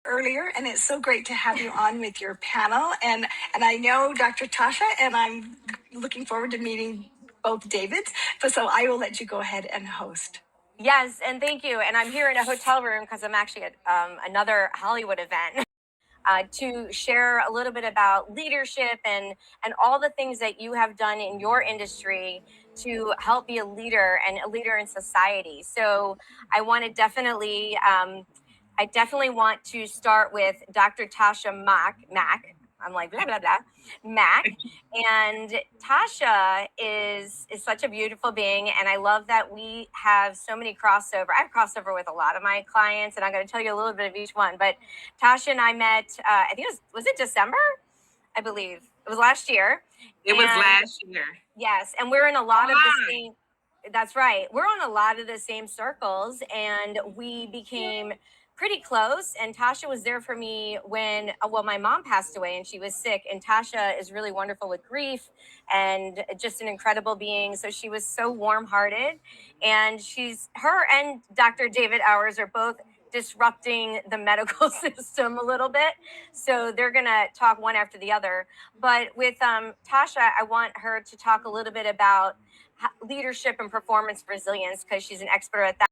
earlier, and it's so great to have you on with your panel. And I know Dr. Tasha, and I'm looking forward to meeting both Davids. So I will let you go ahead and host. Yes, and thank you. And I'm here in a hotel room because I'm actually at another Hollywood event. To share a little bit about leadership and all the things that you have done in your industry to help be a leader and a leader in society. So I want to definitely, I definitely want to start with Dr. Tasha Mack. I'm like blah blah blah, Mack, and Tasha is such a beautiful being, and I love that we have so many crossover. I have crossover with a lot of my clients, and I'm going to tell you a little bit of each one. But Tasha and I met, I think was it December? I believe it was last year. It was last year. Yes, and we're in a lot of the same. That's right. We're on a lot of the same circles, and we became pretty close. And Tasha was there for me when, well, my mom passed away and she was sick. And Tasha is really wonderful with grief and just an incredible being. So she was so warm-hearted, and her and Dr. David Hours are both disrupting the medical system a little bit. So they're going to talk one after the other. But with Tasha, I want her to talk a little bit about leadership and performance resilience because she's an expert at that.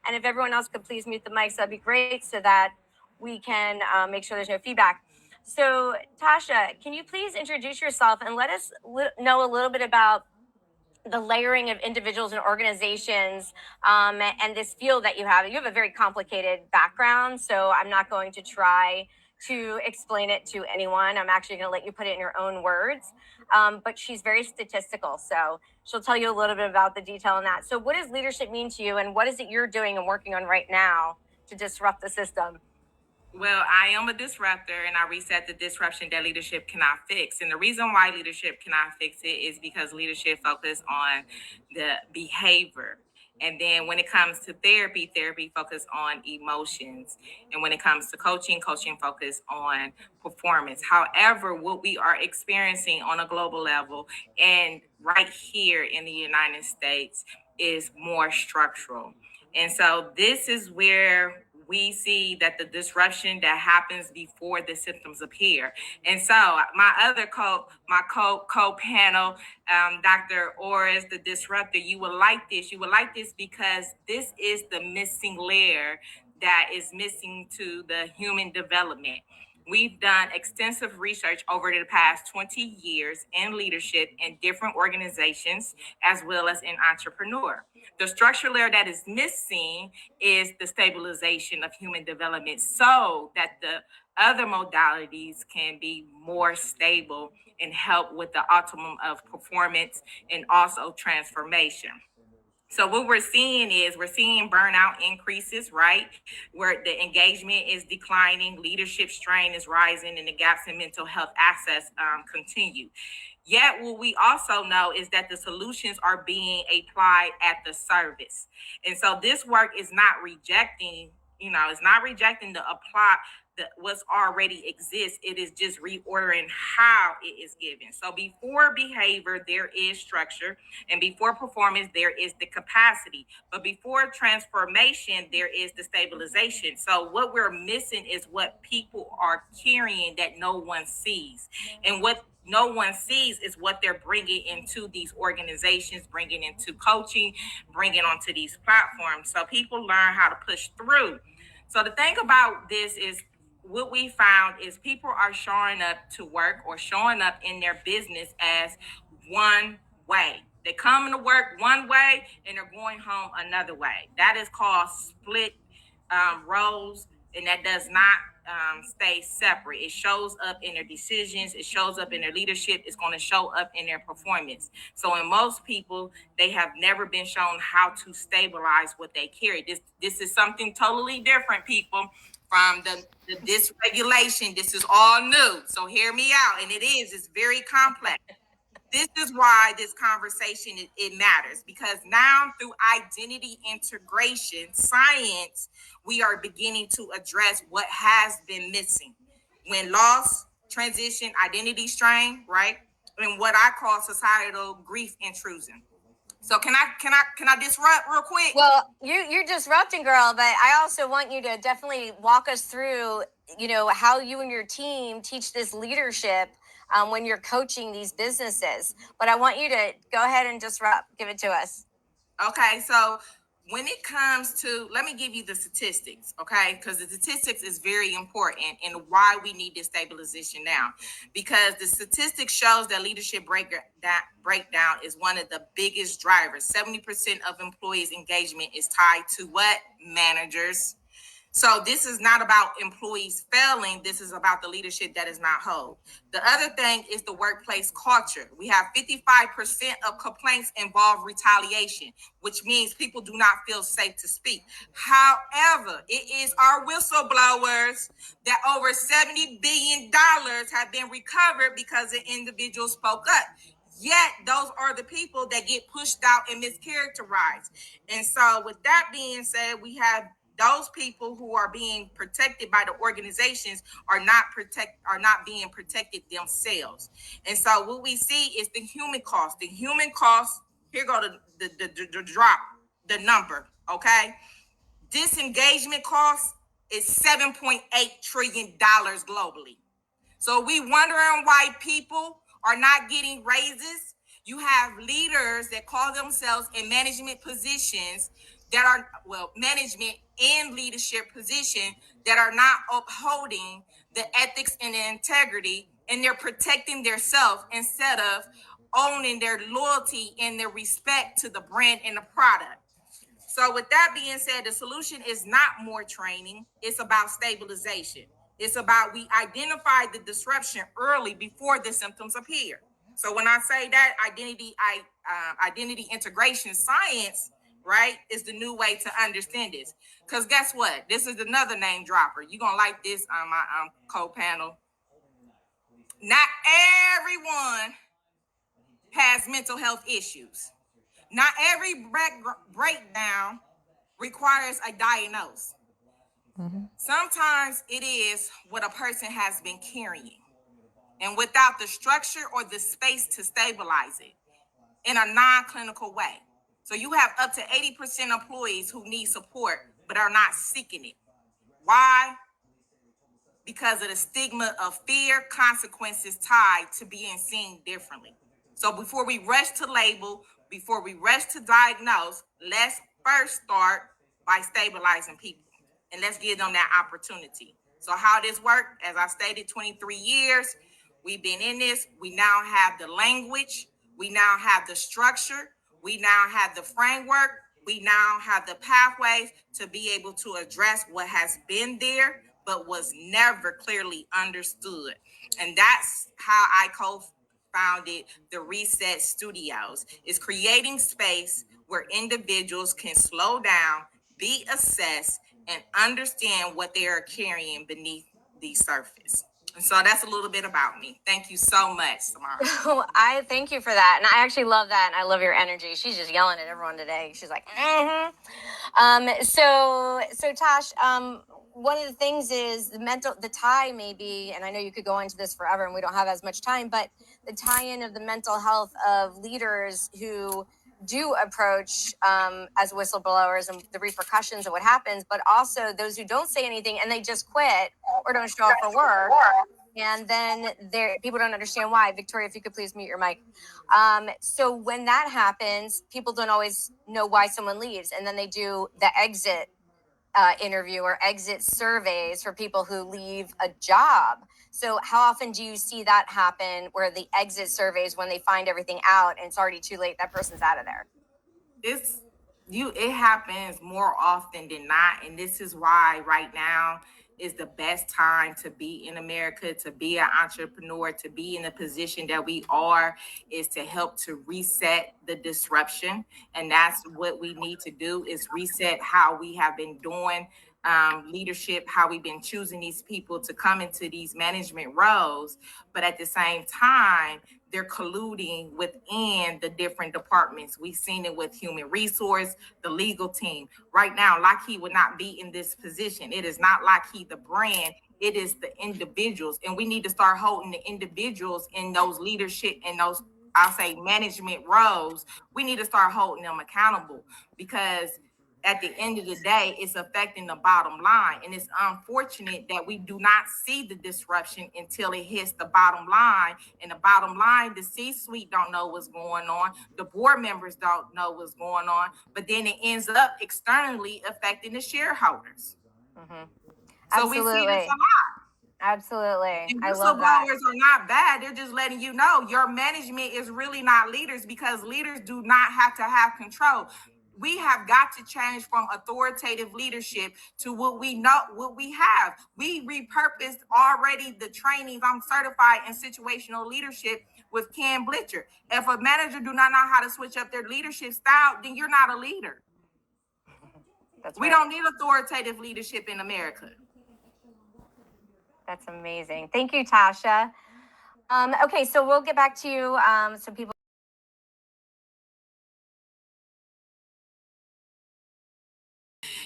And if everyone else could please mute the mics, that'd be great so that we can make sure there's no feedback. So Tasha, can you please introduce yourself and let us know a little bit about the layering of individuals and organizations and this field that you have. You have a very complicated background, so I'm not going to try to explain it to anyone. I'm actually going to let you put it in your own words. But she's very statistical, so she'll tell you a little bit about the detail on that. So what does leadership mean to you, and what is it you're doing and working on right now to disrupt the system? Well, I am a disruptor, and I reset the disruption that leadership cannot fix. And the reason why leadership cannot fix it is because leadership focuses on the behavior. And then when it comes to therapy focuses on emotions. And when it comes to coaching focuses on performance. However, what we are experiencing on a global level and right here in the United States is more structural. And so this is where we see that the disruption that happens before the symptoms appear. And so my other co-panel, Dr. Orris, the disruptor, you will like this. You will like this because this is the missing layer that is missing to the human development. We've done extensive research over the past 20 years in leadership in different organizations, as well as in entrepreneur. The structural layer that is missing is the stabilization of human development so that the other modalities can be more stable and help with the optimum of performance and also transformation. So what we're seeing burnout increases, right? Where the engagement is declining, leadership strain is rising, and the gaps in mental health access continue. Yet what we also know is that the solutions are being applied at the service. And so this work is not rejecting, the apply what's already exists. It is just reordering how it is given. So before behavior, there is structure, and before performance, there is the capacity. But before transformation, there is the stabilization. So what we're missing is what people are carrying that no one sees. And what no one sees is what they're bringing into these organizations, bringing into coaching, bringing onto these platforms. So people learn how to push through. So the thing about this is, what we found is people are showing up to work or showing up in their business as one way. They come into work one way and they're going home another way. That is called split roles, and that does not stay separate. It shows up in their decisions. It shows up in their leadership. It's going to show up in their performance. So in most people, they have never been shown how to stabilize what they carry. This is something totally different, people. From the dysregulation, this is all new. So hear me out. And it's very complex. This is why this conversation, it matters, because now through identity integration science, we are beginning to address what has been missing. When loss, transition, identity strain, right? And what I call societal grief intrusion. So can I disrupt real quick? Well, you're disrupting, girl, but I also want you to definitely walk us through, how you and your team teach this leadership when you're coaching these businesses. But I want you to go ahead and disrupt. Give it to us. Okay, so when it comes to, let me give you the statistics, okay? Because the statistics is very important and why we need this stabilization now. Because the statistics shows that leadership breakdown is one of the biggest drivers. 70% of employees' engagement is tied to what? Managers. So this is not about employees failing. This is about the leadership that is not whole. The other thing is the workplace culture. We have 55% of complaints involve retaliation, which means people do not feel safe to speak. However, it is our whistleblowers that over $70 billion have been recovered because an individual spoke up. Yet those are the people that get pushed out and mischaracterized. And so with that being said, we have those people who are being protected by the organizations are not being protected themselves. And so what we see is the human cost. The human cost, here go the drop, the number, okay? Disengagement cost is $7.8 trillion globally. So we wondering why people are not getting raises. You have leaders that call themselves in management positions that are, management and leadership position that are not upholding the ethics and the integrity, and they're protecting themselves instead of owning their loyalty and their respect to the brand and the product. So with that being said, the solution is not more training. It's about stabilization. It's about we identify the disruption early before the symptoms appear. So when I say that identity integration science, right, is the new way to understand this. Because guess what? This is another name dropper. You're going to like this on my co-panel. Not everyone has mental health issues. Not every breakdown requires a diagnosis. Mm-hmm. Sometimes it is what a person has been carrying, and without the structure or the space to stabilize it in a non-clinical way. So you have up to 80% employees who need support but are not seeking it. Why? Because of the stigma of fear, consequences tied to being seen differently. So before we rush to label, before we rush to diagnose, let's first start by stabilizing people. And let's give them that opportunity. So how this worked, as I stated, 23 years, we've been in this. We now have the language. We now have the structure. We now have the framework. We now have the pathways to be able to address what has been there, but was never clearly understood. And that's how I co-founded the Reset Studios, is creating space where individuals can slow down, be assessed, and understand what they are carrying beneath the surface. And so that's a little bit about me. Thank you so much, Samara. I thank you for that. And I actually love that. And I love your energy. She's just yelling at everyone today. She's like, So Tosh, one of the things is the tie maybe, and I know you could go into this forever and we don't have as much time, but the tie-in of the mental health of leaders who do approach as whistleblowers and the repercussions of what happens, but also those who don't say anything and they just quit or don't show up for work. And then people don't understand why. Victoria, if you could please mute your mic. So when that happens, people don't always know why someone leaves. And then they do the exit interview or exit surveys for people who leave a job. So how often do you see that happen, where the exit surveys, when they find everything out and it's already too late, that person's out of there? It happens more often than not. And this is why right now is the best time to be in America, to be an entrepreneur, to be in the position that we are, is to help to reset the disruption. And that's what we need to do, is reset how we have been doing leadership, how we've been choosing these people to come into these management roles. But at the same time, they're colluding within the different departments. We've seen it with human resource, the legal team. Right now, Lockheed would not be in this position. It is not Lockheed the brand, it is the individuals. And we need to start holding the individuals in those leadership and those I'll say management roles, we need to start holding them accountable, because at the end of the day, it's affecting the bottom line. And it's unfortunate that we do not see the disruption until it hits the bottom line. And the bottom line, the C-suite don't know what's going on. The board members don't know what's going on. But then it ends up externally affecting the shareholders. Mm-hmm. So we see this a lot. Absolutely. And I love that. whistleblowers are not bad. They're just letting you know your management is really not leaders, because leaders do not have to have control. We have got to change from authoritative leadership to what we know, what we have. We repurposed already the trainings. I'm certified in situational leadership with Ken Blitcher. If a manager do not know how to switch up their leadership style, then you're not a leader. That's we right. don't need authoritative leadership in America. That's amazing. Thank you, Tasha. Okay, so we'll get back to you. So people.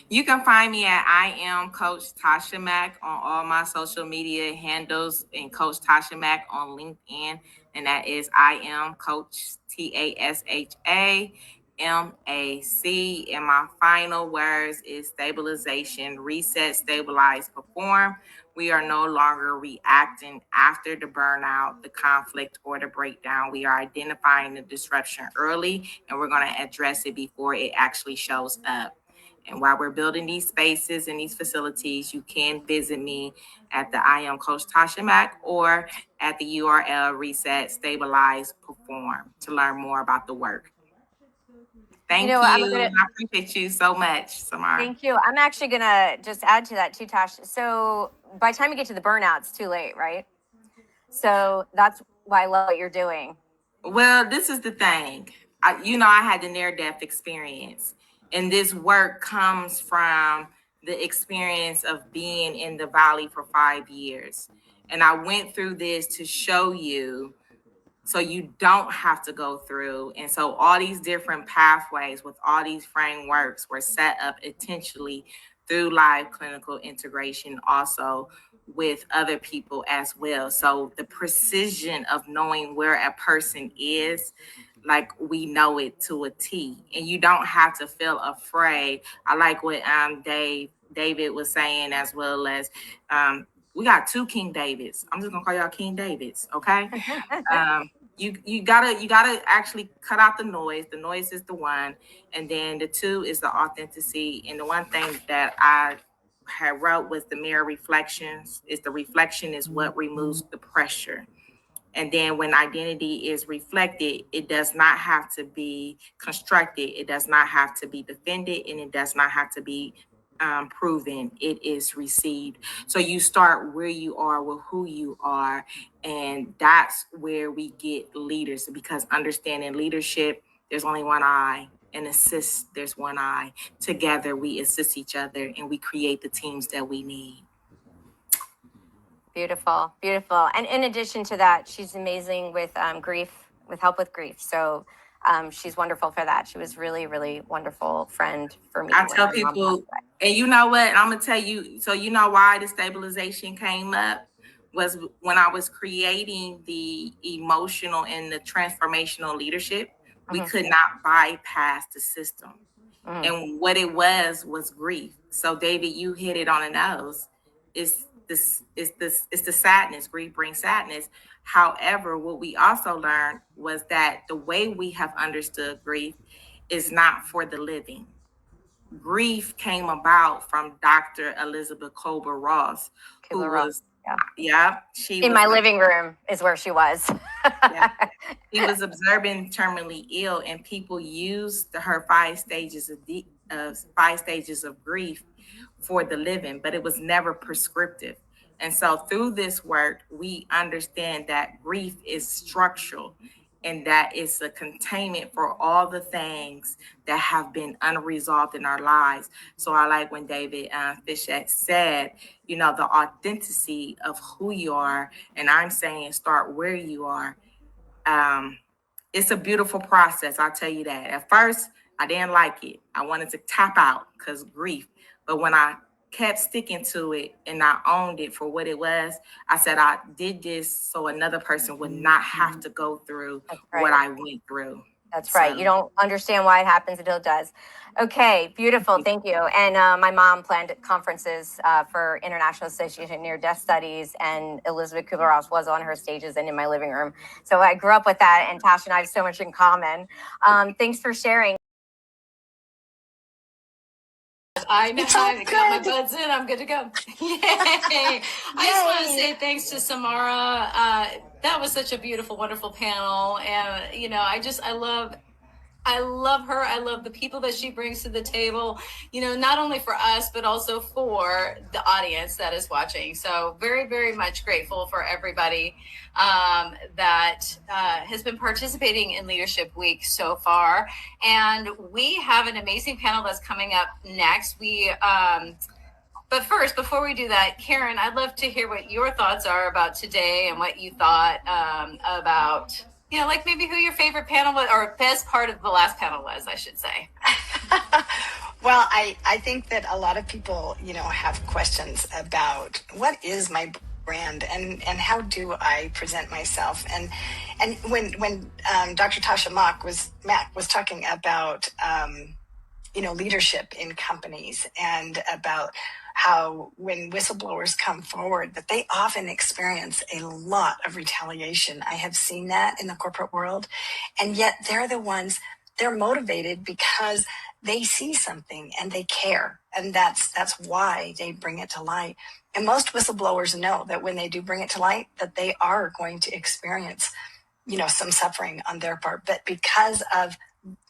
You can find me at I am Coach Tasha Mack on all my social media handles, and Coach Tasha Mack on LinkedIn. And that is I am Coach TASHA MAC. And my final words is stabilization, reset, stabilize, perform. We are no longer reacting after the burnout, the conflict, or the breakdown. We are identifying the disruption early, and we're going to address it before it actually shows up. And while we're building these spaces and these facilities, you can visit me at the I am Coach Tasha Mack or at the URL Reset, Stabilize, Perform to learn more about the work. Thank you. I appreciate you so much, Samar. Thank you. I'm actually going to just add to that too, Tash. So by the time you get to the burnout, it's too late, right? So that's why I love what you're doing. Well, this is the thing. I had the near-death experience. And this work comes from the experience of being in the valley for 5 years. And I went through this to show you so you don't have to go through. And so all these different pathways with all these frameworks were set up intentionally through live clinical integration, also with other people as well. So the precision of knowing where a person is, like we know it to a T, and you don't have to feel afraid. I like what David was saying, as well as we got two King Davids. I'm just gonna call y'all King Davids, okay? You gotta actually cut out the noise. The noise is the one, and then the two is the authenticity. And the one thing that I had wrote was the mirror reflections. Is the reflection is what removes the pressure. And then when identity is reflected, it does not have to be constructed. It does not have to be defended, and it does not have to be proven. It is received. So you start where you are with who you are. And that's where we get leaders, because understanding leadership, there's only one I, and assist, there's one I. Together, we assist each other and we create the teams that we need. Beautiful, beautiful. And in addition to that, she's amazing with grief, with help with grief. So she's wonderful for that. She was really, really wonderful friend for me. I tell people, and you know what, I'm going to tell you, so you know why the stabilization came up was when I was creating the emotional and the transformational leadership, we could not bypass the system. And what it was grief. So David, you hit it on the nose. It's the sadness. Grief brings sadness. However, what we also learned was that the way we have understood grief is not for the living. Grief came about from Dr. Elizabeth Kubler-Ross, who was, she in my living room is where she was. He was observing terminally ill, and people used her 5 stages of grief for the living, but it was never prescriptive. And so through this work, we understand that grief is structural, and that it's a containment for all the things that have been unresolved in our lives. So I like when David Fischette said, the authenticity of who you are, and I'm saying start where you are. It's a beautiful process, I'll tell you that. At first, I didn't like it. I wanted to tap out because grief. But when I kept sticking to it and I owned it for what it was. I said I did this so another person would not have to go through what I went through. That's right. So- You don't understand why it happens until it does. Okay, beautiful. Thank you. And my mom planned conferences for International Association of Near-Death Studies, and Elizabeth Kubler-Ross was on her stages and in my living room. So I grew up with that, and Tasha and I have so much in common. Thanks for sharing. I know how to got my buds in. I'm good to go. Yay! I just want to say thanks to Samara. That was such a beautiful, wonderful panel, and I love her. I love the people that she brings to the table, not only for us, but also for the audience that is watching. So very, very much grateful for everybody that has been participating in Leadership Week so far. And we have an amazing panel that's coming up next. But first, before we do that, Karen, I'd love to hear what your thoughts are about today and what you thought about, like maybe who your favorite panel was, or best part of the last panel was, I should say. Well, I think that a lot of people, have questions about what is my brand and how do I present myself. And when Dr. Tasha Mack was talking about, leadership in companies and about how when whistleblowers come forward that they often experience a lot of retaliation. I have seen that in the corporate world, and yet they're motivated because they see something and they care, and that's why they bring it to light. And most whistleblowers know that when they do bring it to light that they are going to experience some suffering on their part, but because of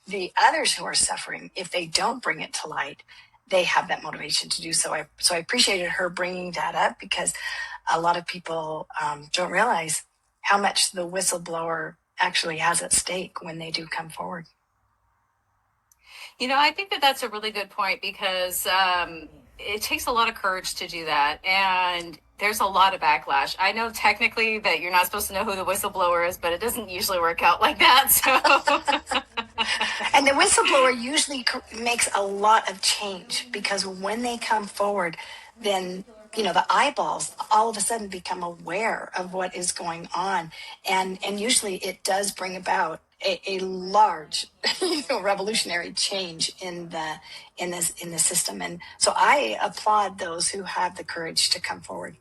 the others who are suffering, if they don't bring it to light, they have that motivation to do so. I appreciated her bringing that up, because a lot of people don't realize how much the whistleblower actually has at stake when they do come forward. I think that that's a really good point, because it takes a lot of courage to do that. And there's a lot of backlash. I know technically that you're not supposed to know who the whistleblower is, but it doesn't usually work out like that. So. And the whistleblower usually makes a lot of change, because when they come forward, then the eyeballs all of a sudden become aware of what is going on, and usually it does bring about a large revolutionary change in the system. And so I applaud those who have the courage to come forward.